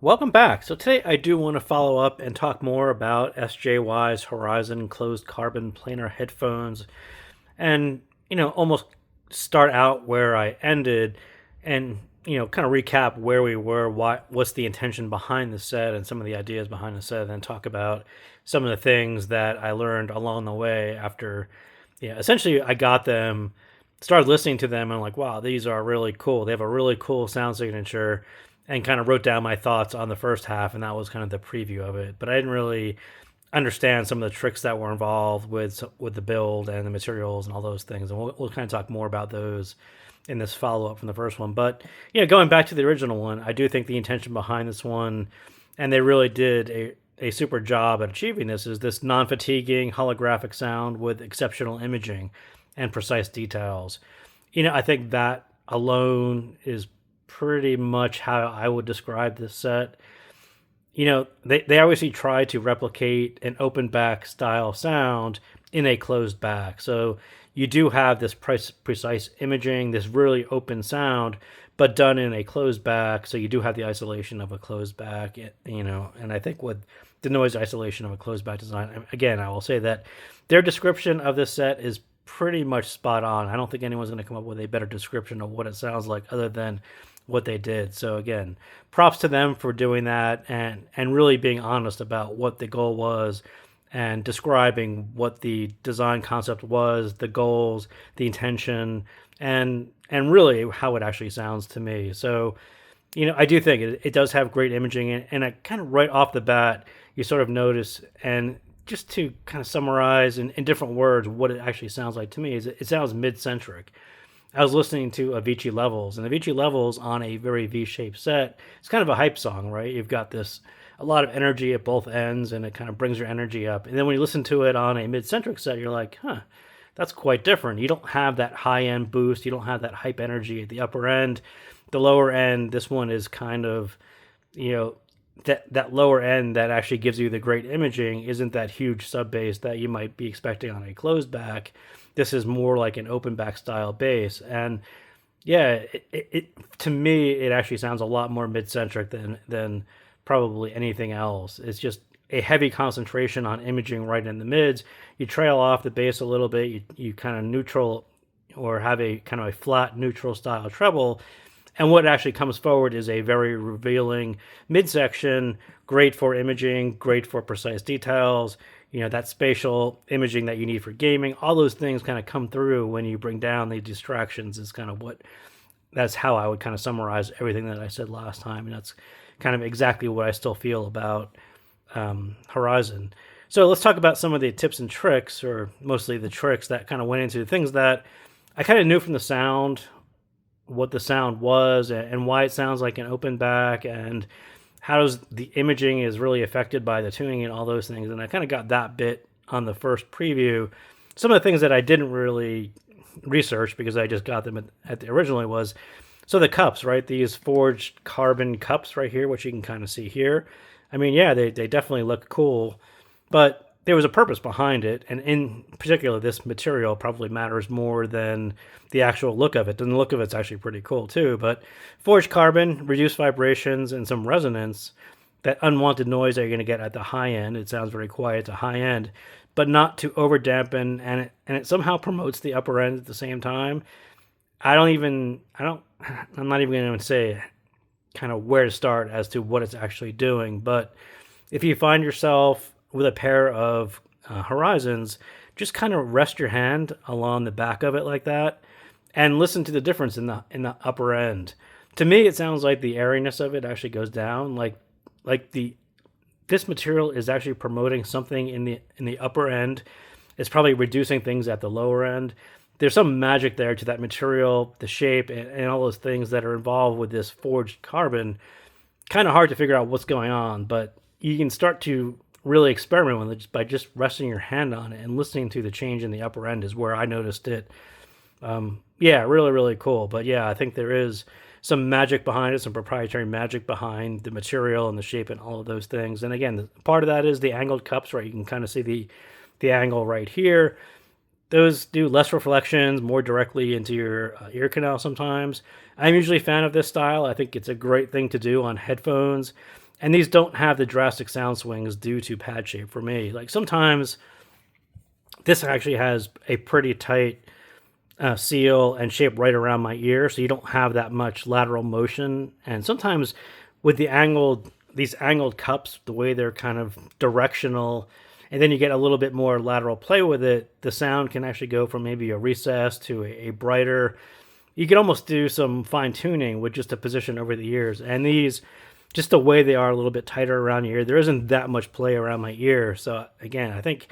Welcome back. So today I do want to follow up and talk more about SJY's Horizon closed carbon planar headphones and, almost start out where I ended and, kind of recap where we were, what's the intention behind the set and some of the ideas behind the set, and then talk about some of the things that I learned along the way after, essentially I got them, started listening to them and I'm like, wow, these are really cool. They have a really cool sound signature and kind of wrote down my thoughts on the first half, and that was kind of the preview of it. But I didn't really understand some of the tricks that were involved with the build and the materials and all those things, and we'll kind of talk more about those in this follow up from the first one. But going back to the original one, I do think the intention behind this one, and they really did a super job at achieving this, is this non fatiguing holographic sound with exceptional imaging and precise details. I think that alone is pretty much how I would describe this set. They obviously try to replicate an open back style sound in a closed back. So you do have this precise imaging, this really open sound, but done in a closed back. So you do have the isolation of a closed back, and I think with the noise isolation of a closed back design, again, I will say that their description of this set is pretty much spot on. I don't think anyone's going to come up with a better description of what it sounds like other than what they did. So again, props to them for doing that and really being honest about what the goal was and describing what the design concept was, the goals, the intention, and really how it actually sounds to me. So, I do think it does have great imaging, and I kind of right off the bat, you sort of notice, and just to kind of summarize in different words what it actually sounds like to me is it sounds mid-centric. I was listening to Avicii Levels, and Avicii Levels on a very V-shaped set, it's kind of a hype song, right? You've got a lot of energy at both ends, and it kind of brings your energy up. And then when you listen to it on a mid-centric set, you're like, huh, that's quite different. You don't have that high-end boost. You don't have that hype energy at the upper end. The lower end, this one is kind of, that lower end that actually gives you the great imaging isn't that huge sub bass that you might be expecting on a closed back. This is more like an open back style bass, and yeah, it to me it actually sounds a lot more mid-centric than probably anything else. It's just a heavy concentration on imaging right in the mids. You trail off the bass a little bit. You kind of neutral or have a kind of a flat neutral style treble. And what actually comes forward is a very revealing midsection, great for imaging, great for precise details, that spatial imaging that you need for gaming. All those things kind of come through when you bring down the distractions is kind of that's how I would kind of summarize everything that I said last time. And that's kind of exactly what I still feel about Horizon. So let's talk about some of the tips and tricks, or mostly the tricks that kind of went into things that I kind of knew from the sound, what the sound was and why it sounds like an open back, and how does the imaging is really affected by the tuning and all those things. And I kind of got that bit on the first preview. Some of the things that I didn't really research because I just got them at the originally was, so the cups, right? These forged carbon cups right here, which you can kind of see here. I mean, yeah, they definitely look cool, but there was a purpose behind it, and in particular, this material probably matters more than the actual look of it. And the look of it's actually pretty cool too. But forged carbon, reduced vibrations, and some resonance, that unwanted noise that you're going to get at the high end. It sounds very quiet at the high end, but not to over dampen, and it somehow promotes the upper end at the same time. I'm not even going to say kind of where to start as to what it's actually doing. But if you find yourself with a pair of Horizons, just kind of rest your hand along the back of it like that and listen to the difference in the upper end. To me, it sounds like the airiness of it actually goes down. This material is actually promoting something in the upper end. It's probably reducing things at the lower end. There's some magic there to that material, the shape, and all those things that are involved with this forged carbon. Kind of hard to figure out what's going on, but you can start to really experiment with it just by just resting your hand on it and listening to the change in the upper end is where I noticed it. Yeah, really, really cool. But yeah, I think there is some magic behind it, some proprietary magic behind the material and the shape and all of those things. And again, part of that is the angled cups, right? You can kind of see the angle right here. Those do less reflections, more directly into your ear canal sometimes. I'm usually a fan of this style. I think it's a great thing to do on headphones. And these don't have the drastic sound swings due to pad shape for me. Like sometimes this actually has a pretty tight seal and shape right around my ear, so you don't have that much lateral motion. And sometimes with these angled cups, the way they're kind of directional, and then you get a little bit more lateral play with it, the sound can actually go from maybe a recess to a brighter. You can almost do some fine tuning with just a position over the ears. And these, just the way they are a little bit tighter around your ear, there isn't that much play around my ear. So again, I think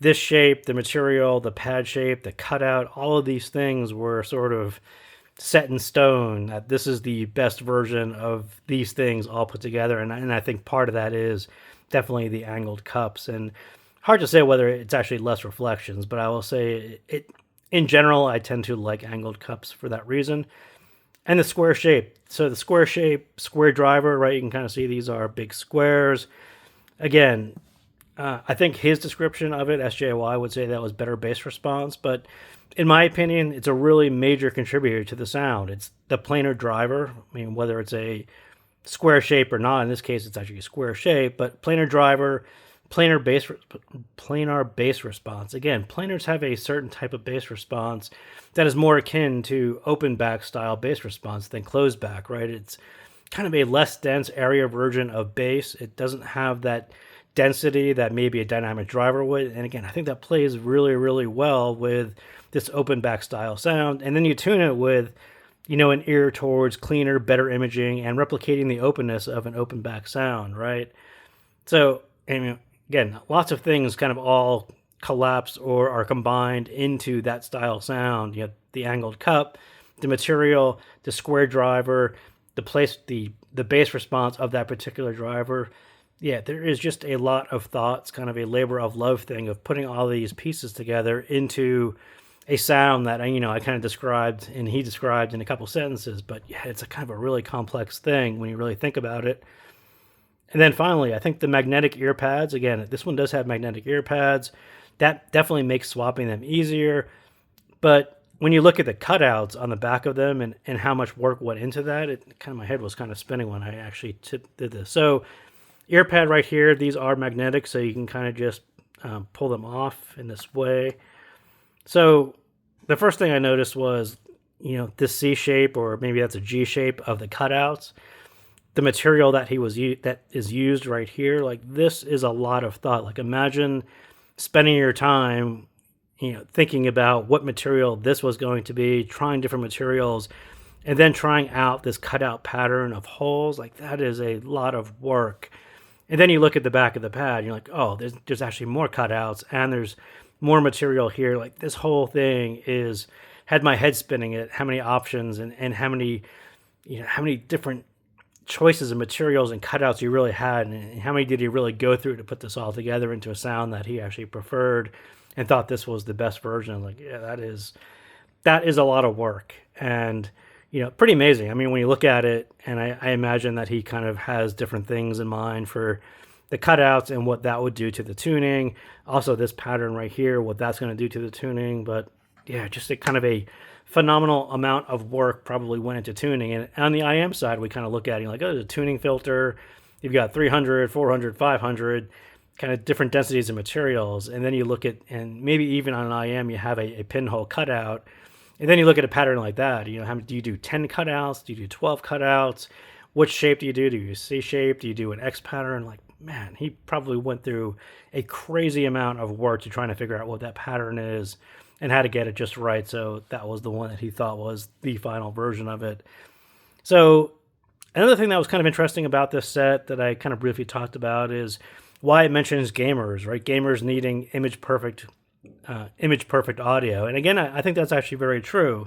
this shape, the material, the pad shape, the cutout, all of these things were sort of set in stone that this is the best version of these things all put together. And I think part of that is definitely the angled cups. And hard to say whether it's actually less reflections, but I will say it in general, I tend to like angled cups for that reason. And the square shape. So the square shape, square driver, right? You can kind of see these are big squares. Again, I think his description of it, SJY, would say that was better bass response. But in my opinion, it's a really major contributor to the sound. It's the planar driver. I mean, whether it's a square shape or not, in this case, it's actually a square shape. But planar driver, planar bass response. Again, planars have a certain type of bass response that is more akin to open back style bass response than closed back, right? It's kind of a less dense area version of bass. It doesn't have that density that maybe a dynamic driver would. And again, I think that plays really, really well with this open back style sound. And then you tune it with, an ear towards cleaner, better imaging and replicating the openness of an open back sound, right? So, again, lots of things kind of all collapse or are combined into that style sound. You have the angled cup, the material, the square driver, the bass response of that particular driver. Yeah, there is just a lot of thoughts, kind of a labor of love thing of putting all these pieces together into a sound that I kind of described and he described in a couple sentences. But yeah, it's a kind of a really complex thing when you really think about it. And then finally, I think the magnetic ear pads, again, this one does have magnetic ear pads. That definitely makes swapping them easier. But when you look at the cutouts on the back of them and how much work went into that, my head was kind of spinning when I actually did this. So ear pad right here, these are magnetic, so you can kind of just pull them off in this way. So the first thing I noticed was, this C shape, or maybe that's a G shape of the cutouts. The material that is used right here, like this is a lot of thought. Like imagine spending your time, thinking about what material this was going to be, trying different materials, and then trying out this cutout pattern of holes. Like that is a lot of work. And then you look at the back of the pad, and you're like, oh, there's actually more cutouts, and there's more material here. Like this whole thing had my head spinning at how many options and how many different choices of materials and cutouts you really had, and how many did he really go through to put this all together into a sound that he actually preferred and thought this was the best version. Like, yeah, that is a lot of work, and pretty amazing. I mean, when you look at it, and I imagine that he kind of has different things in mind for the cutouts and what that would do to the tuning. Also, this pattern right here, what that's going to do to the tuning. But yeah, just a kind of a phenomenal amount of work probably went into tuning. And on the IM side, we kind of look at it like, oh, there's a tuning filter. You've got 300, 400, 500, kind of different densities of materials. And then you look at, and maybe even on an IM, you have a pinhole cutout. And then you look at a pattern like that. How do you do 10 cutouts? Do you do 12 cutouts? Which shape do you do? Do you C shape? Do you do an X pattern? Like, man, he probably went through a crazy amount of work to trying to figure out what that pattern is and how to get it just right. So that was the one that he thought was the final version of it. So another thing that was kind of interesting about this set that I kind of briefly talked about is why it mentions gamers, right? Gamers needing image perfect audio. And again, I think that's actually very true.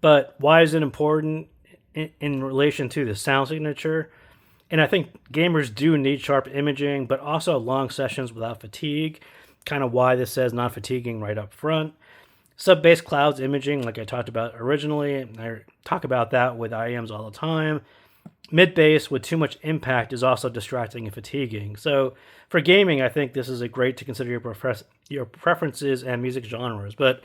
But why is it important in relation to the sound signature? And I think gamers do need sharp imaging, but also long sessions without fatigue. Kind of why this says not fatiguing right up front. Sub-bass clouds imaging, like I talked about originally, and I talk about that with IEMs all the time. Mid-bass with too much impact is also distracting and fatiguing. So for gaming, I think this is a great to consider your preferences and music genres. But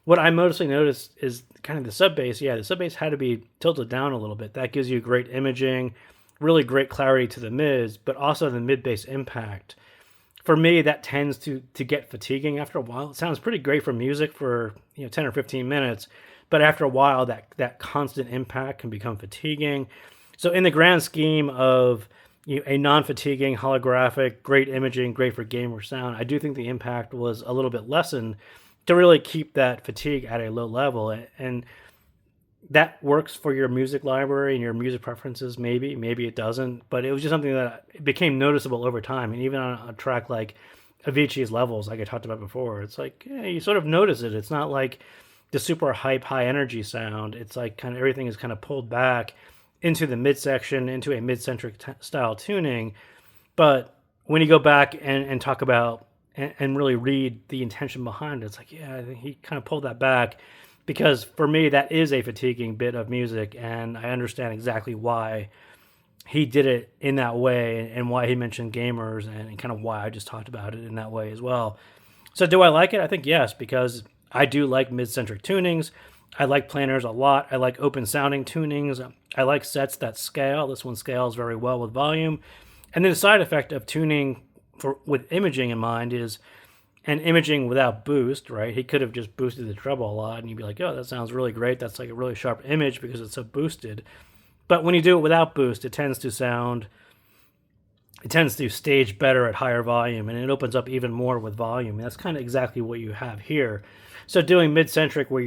what I mostly noticed is kind of the sub-bass. Yeah, the sub-bass had to be tilted down a little bit. That gives you great imaging, really great clarity to the mids, but also the mid-bass impact. For me, that tends to get fatiguing after a while. It sounds pretty great for music for 10 or 15 minutes, but after a while, that constant impact can become fatiguing. So in the grand scheme of a non-fatiguing holographic, great imaging, great for gamer sound, I do think the impact was a little bit lessened to really keep that fatigue at a low level. And that works for your music library and your music preferences, maybe it doesn't, but it was just something that became noticeable over time. And even on a track like Avicii's Levels, like I talked about before, it's like, yeah, you sort of notice it. It's not like the super hype, high energy sound. It's like kind of everything is kind of pulled back into the midsection, into a mid-centric style tuning. But when you go back and talk about and really read the intention behind it, it's like, yeah, I think he kind of pulled that back, because for me, that is a fatiguing bit of music, and I understand exactly why he did it in that way and why he mentioned gamers and kind of why I just talked about it in that way as well. So do I like it? I think yes, because I do like mid-centric tunings. I like planars a lot. I like open sounding tunings. I like sets that scale. This one scales very well with volume. And then the side effect of tuning with imaging in mind is, and imaging without boost, right? He could have just boosted the treble a lot and you'd be like, oh, that sounds really great. That's like a really sharp image because it's so boosted. But when you do it without boost, it tends to stage better at higher volume, and it opens up even more with volume. And that's kind of exactly what you have here. So doing mid-centric, where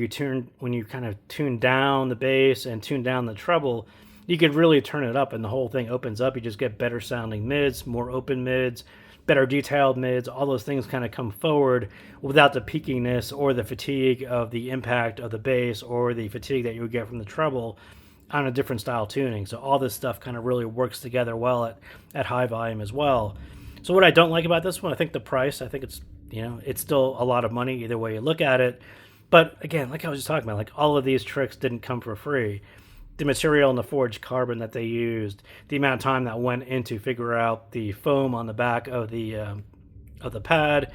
when you kind of tune down the bass and tune down the treble, you could really turn it up and the whole thing opens up. You just get better sounding mids, more open mids, better detailed mids. All those things kind of come forward without the peakiness or the fatigue of the impact of the bass or the fatigue that you would get from the treble on a different style tuning. So all this stuff kind of really works together well at high volume as well. So what I don't like about this one, I think the price, I think it's still a lot of money either way you look at it. But again, like I was just talking about, like all of these tricks didn't come for free. The material and the forged carbon that they used, the amount of time that went into figure out the foam on the back of the pad,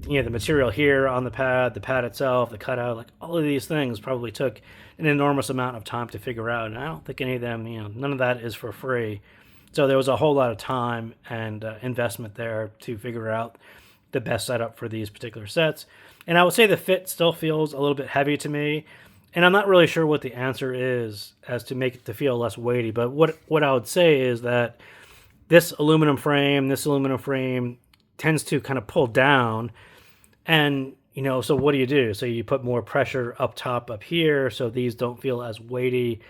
the material here on the pad itself, the cutout, like all of these things probably took an enormous amount of time to figure out. And I don't think any of them, none of that is for free. So there was a whole lot of time and investment there to figure out the best setup for these particular sets. And I would say the fit still feels a little bit heavy to me. And I'm not really sure what the answer is as to make it to feel less weighty. But what I would say is that this aluminum frame tends to kind of pull down. And, so what do? So you put more pressure up top up here so these don't feel as weighty.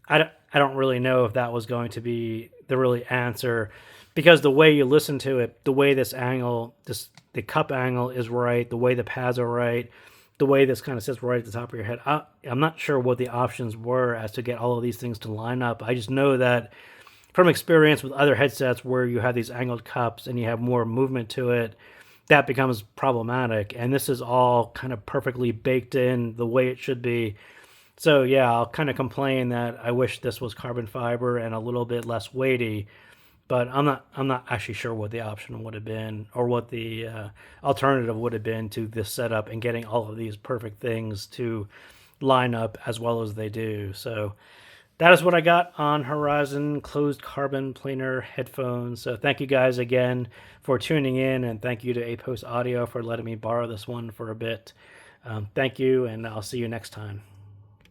I don't really know if that was going to be the really answer, because the way you listen to it, the way the cup angle is right, the way the pads are right, the way this kind of sits right at the top of your head, I'm not sure what the options were as to get all of these things to line up. I just know that from experience with other headsets where you have these angled cups and you have more movement to it, that becomes problematic. And this is all kind of perfectly baked in the way it should be. So yeah, I'll kind of complain that I wish this was carbon fiber and a little bit less weighty, but I'm not actually sure what the option would have been or what the alternative would have been to this setup and getting all of these perfect things to line up as well as they do. So that is what I got on Horizon closed carbon planar headphones. So thank you guys again for tuning in, and thank you to APOS Audio for letting me borrow this one for a bit. Thank you, and I'll see you next time.